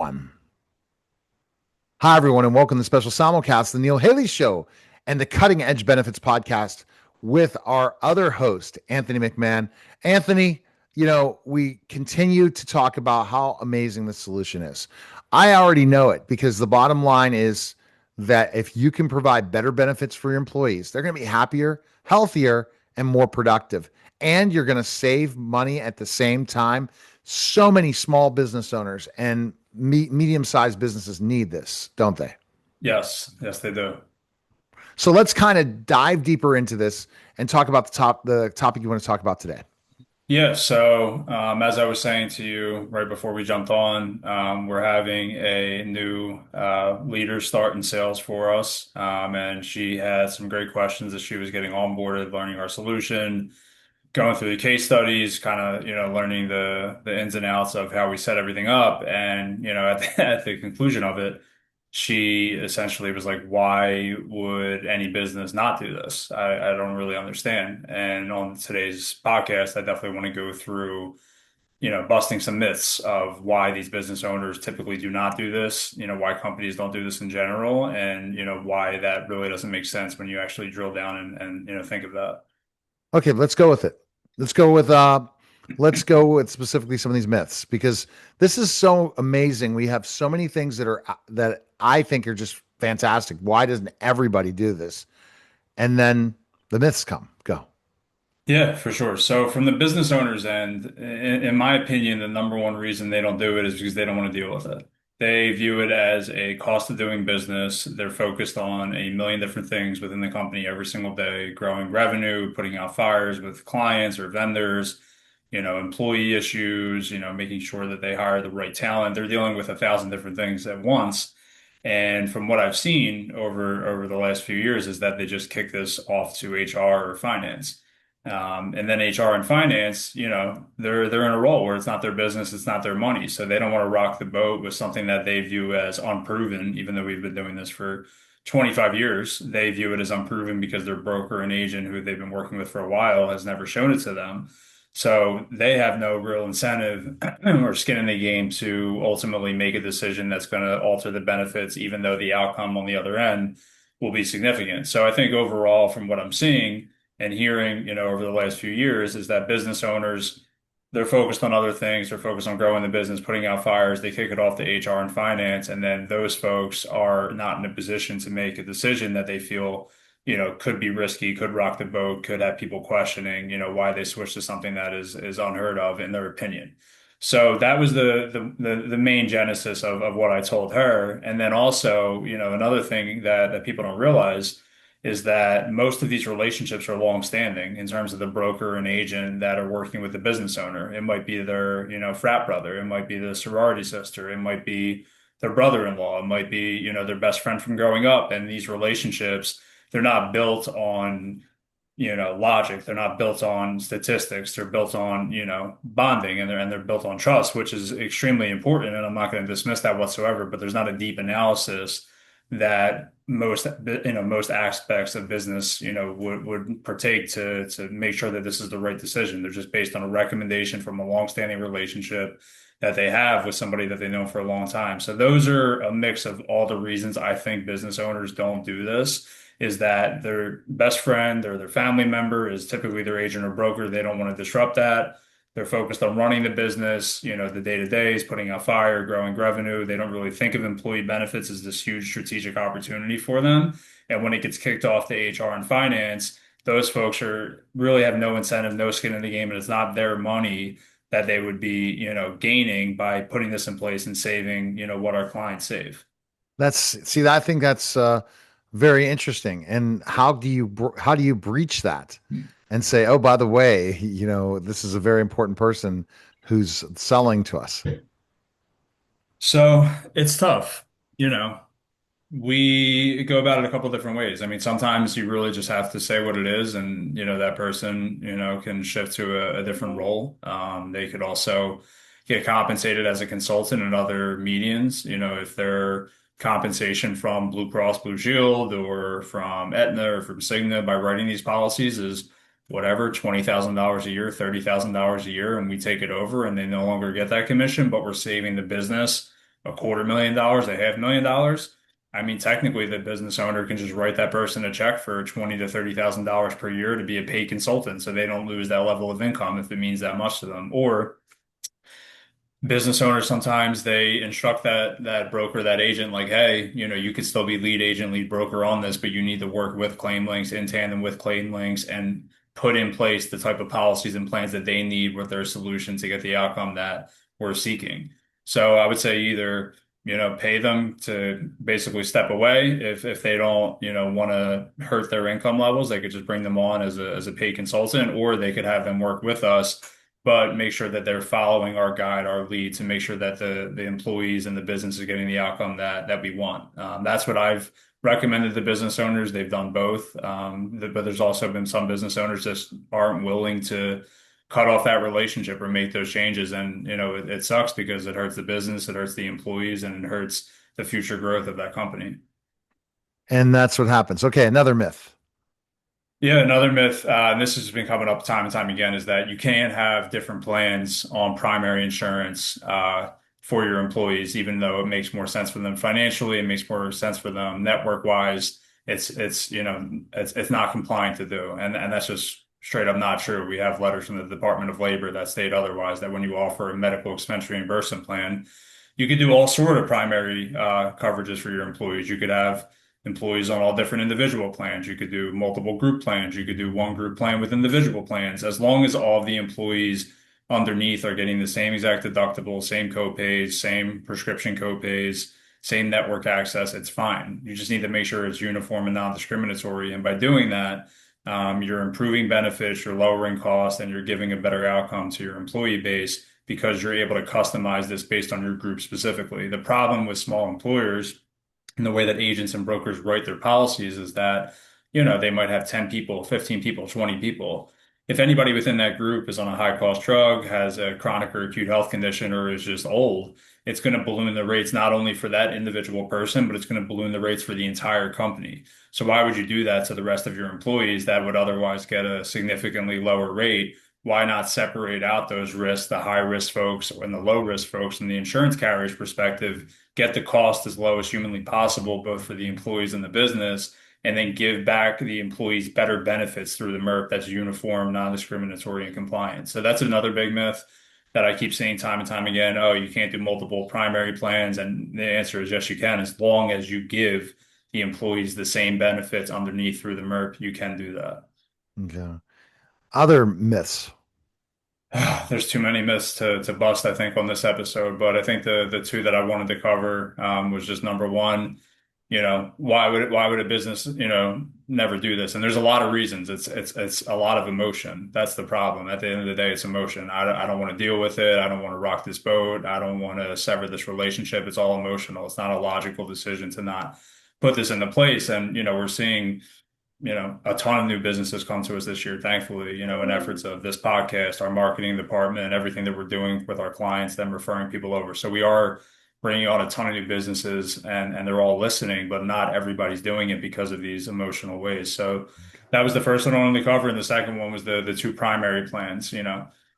One. Hi, everyone, and welcome to the special simulcast, the Neil Haley Show, and the Cutting Edge Benefits Podcast with our other host, Anthony McMahon. Anthony, we continue to talk about how amazing the solution is. I already know it because the bottom line is that if you can provide better benefits for your employees, they're going to be happier, healthier, and more productive. And you're going to save money at the same time. So many small business owners and medium-sized businesses need this, don't they? Yes, they do. So let's kind of dive deeper into this and talk about the topic you want to talk about today. Yeah, so as I was saying to you right before we jumped on, we're having a new leader start in sales for us. And she had some great questions as she was getting onboarded, learning our solution, going through the case studies, kind of, learning the ins and outs of how we set everything up. And, at at the conclusion of it, she essentially was like, why would any business not do this? I don't really understand. And on today's podcast, I definitely want to go through, busting some myths of why these business owners typically do not do this, why companies don't do this in general, and, why that really doesn't make sense when you actually drill down and think of that. Okay, let's go with it. Let's go with let's go with specifically some of these myths because this is so amazing. We have so many things that I think are just fantastic. Why doesn't everybody do this? And then the myths come. Go. Yeah, for sure. So from the business owner's end, in my opinion, the number one reason they don't do it is because they don't want to deal with it. They view it as a cost of doing business. They're focused on a million different things within the company every single day, growing revenue, putting out fires with clients or vendors, employee issues, making sure that they hire the right talent. They're dealing with a thousand different things at once. And from what I've seen over the last few years is that they just kick this off to HR or finance. And then HR and finance, they're in a role where it's not their business, it's not their money. So they don't want to rock the boat with something that they view as unproven, even though we've been doing this for 25 years. They view it as unproven because their broker and agent who they've been working with for a while has never shown it to them. So they have no real incentive or skin in the game to ultimately make a decision that's going to alter the benefits, even though the outcome on the other end will be significant. So I think overall, from what I'm seeing, and hearing, over the last few years is that business owners, they're focused on other things. They're focused on growing the business, putting out fires. They kick it off to HR and finance. And then those folks are not in a position to make a decision that they feel, could be risky, could rock the boat, could have people questioning, why they switched to something that is unheard of in their opinion. So that was the main genesis of what I told her. And then also, another thing that people don't realize is that most of these relationships are long-standing in terms of the broker and agent that are working with the business owner. It might be their, frat brother. It might be the sorority sister. It might be their brother-in-law. It might be, their best friend from growing up. And these relationships, they're not built on, logic. They're not built on statistics. They're built on, bonding and they're built on trust, which is extremely important. And I'm not going to dismiss that whatsoever, but there's not a deep analysis that most aspects of business would partake to make sure that this is the right decision. They're just based on a recommendation from a long-standing relationship that they have with somebody that they know for a long time. So those are a mix of all the reasons I think business owners don't do this, is that their best friend or their family member is typically their agent or broker. They don't want to disrupt that. They're focused on running the business, the day-to-day is putting out fire, growing revenue. They don't really think of employee benefits as this huge strategic opportunity for them. And when it gets kicked off to HR and finance, those folks are really have no incentive, no skin in the game, and it's not their money that they would be, gaining by putting this in place and saving, what our clients save. That's see, I think that's very interesting. And how do you breach that and say, oh, by the way, this is a very important person who's selling to us? So it's tough, We go about it a couple different ways. I mean, sometimes you really just have to say what it is, and that person, can shift to a different role. They could also get compensated as a consultant in other medians. If their compensation from Blue Cross Blue Shield or from Aetna or from Cigna by writing these policies is whatever, $20,000 a year, $30,000 a year, and we take it over, and they no longer get that commission, but we're saving the business $250,000, $500,000, I mean, technically, the business owner can just write that person a check for $20,000 to $30,000 per year to be a paid consultant, so they don't lose that level of income if it means that much to them. Or business owners, sometimes they instruct that broker, that agent, like, hey, you could still be lead agent, lead broker on this, but you need to work with ClaimLinx, in tandem with ClaimLinx, and put in place the type of policies and plans that they need with their solution to get the outcome that we're seeking. So I would say either, pay them to basically step away if they don't, want to hurt their income levels. They could just bring them on as a paid consultant, or they could have them work with us, but make sure that they're following our guide, our lead, to make sure that the employees and the business is getting the outcome that we want. That's what I've recommended to business owners. They've done both. But there's also been some business owners just aren't willing to cut off that relationship or make those changes. And, it sucks because it hurts the business, it hurts the employees, and it hurts the future growth of that company. And that's what happens. Okay, another myth. Yeah, another myth, and this has been coming up time and time again, is that you can't have different plans on primary insurance for your employees, even though it makes more sense for them financially, it makes more sense for them network wise. It's not compliant to do, and that's just straight up not true. We have letters from the Department of Labor that state otherwise, that when you offer a medical expense reimbursement plan, you could do all sort of primary coverages for your employees. You could have employees on all different individual plans. You could do multiple group plans. You could do one group plan with individual plans. As long as all of the employees underneath are getting the same exact deductible, same copays, same prescription copays, same network access, it's fine. You just need to make sure it's uniform and non-discriminatory. And by doing that, you're improving benefits, you're lowering costs, and you're giving a better outcome to your employee base because you're able to customize this based on your group specifically. The problem with small employers and the way that agents and brokers write their policies is that, they might have 10 people, 15 people, 20 people. If anybody within that group is on a high cost drug, has a chronic or acute health condition, or is just old, it's going to balloon the rates not only for that individual person, but it's going to balloon the rates for the entire company. So why would you do that to the rest of your employees that would otherwise get a significantly lower rate? Why not separate out those risks, the high risk folks and the low risk folks, from the insurance carrier's perspective, get the cost as low as humanly possible, both for the employees and the business, and then give back the employees better benefits through the MERP that's uniform, non-discriminatory, and compliant. So that's another big myth that I keep seeing time and time again. Oh, you can't do multiple primary plans. And the answer is yes, you can. As long as you give the employees the same benefits underneath through the MERP, you can do that. Okay. Other myths. There's too many myths to bust, I think, on this episode, but I think the two that I wanted to cover was just number one, why would a business, never do this? And there's a lot of reasons. It's a lot of emotion. That's the problem. At the end of the day, it's emotion. I don't want to deal with it. I don't want to rock this boat. I don't want to sever this relationship. It's all emotional. It's not a logical decision to not put this into place. And, we're seeing a ton of new businesses come to us this year, thankfully, in efforts of this podcast, our marketing department, and everything that we're doing with our clients, them referring people over. So we are bringing on a ton of new businesses, and they're all listening, but not everybody's doing it because of these emotional ways. So that was the first one I wanted to cover. And the second one was the two primary plans.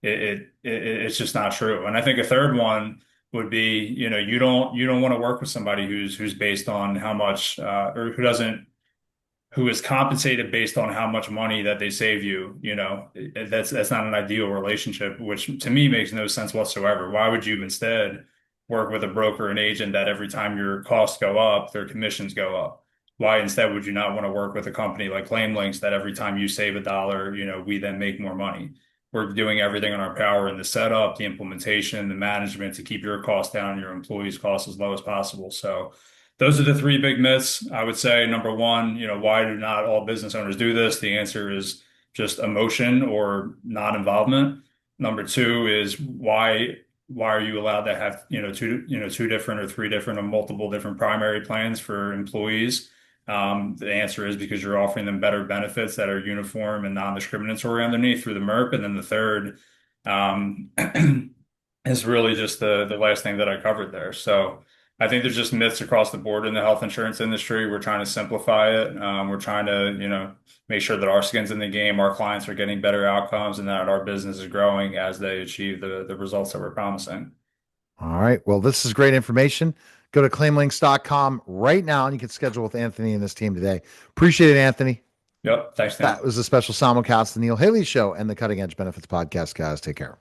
It's just not true. And I think a third one would be, you don't want to work with somebody who's based on how much, or who is compensated based on how much money that they save you. That's not an ideal relationship, which to me makes no sense whatsoever. Why would you instead work with a broker and agent that every time your costs go up, their commissions go up? Why instead would you not want to work with a company like ClaimLinx that every time you save a dollar, we then make more money? We're doing everything in our power in the setup, the implementation, the management, to keep your costs down, your employees' costs as low as possible. So those are the three big myths. I would say number one, why do not all business owners do this? The answer is just emotion or non-involvement. Number two is why are you allowed to have, two different or three different or multiple different primary plans for employees? The answer is because you're offering them better benefits that are uniform and non-discriminatory underneath through the MERP. And then the third, um, is really just the last thing that I covered there. So I think there's just myths across the board in the health insurance industry. We're trying to simplify it. We're trying to, make sure that our skin's in the game, our clients are getting better outcomes, and that our business is growing as they achieve the results that we're promising. All right. Well, this is great information. Go to claimlinx.com right now and you can schedule with Anthony and his team today. Appreciate it, Anthony. Yep. Thanks, That Neil. was a special simulcast, the Neil Haley Show and the Cutting Edge Benefits Podcast, guys. Take care.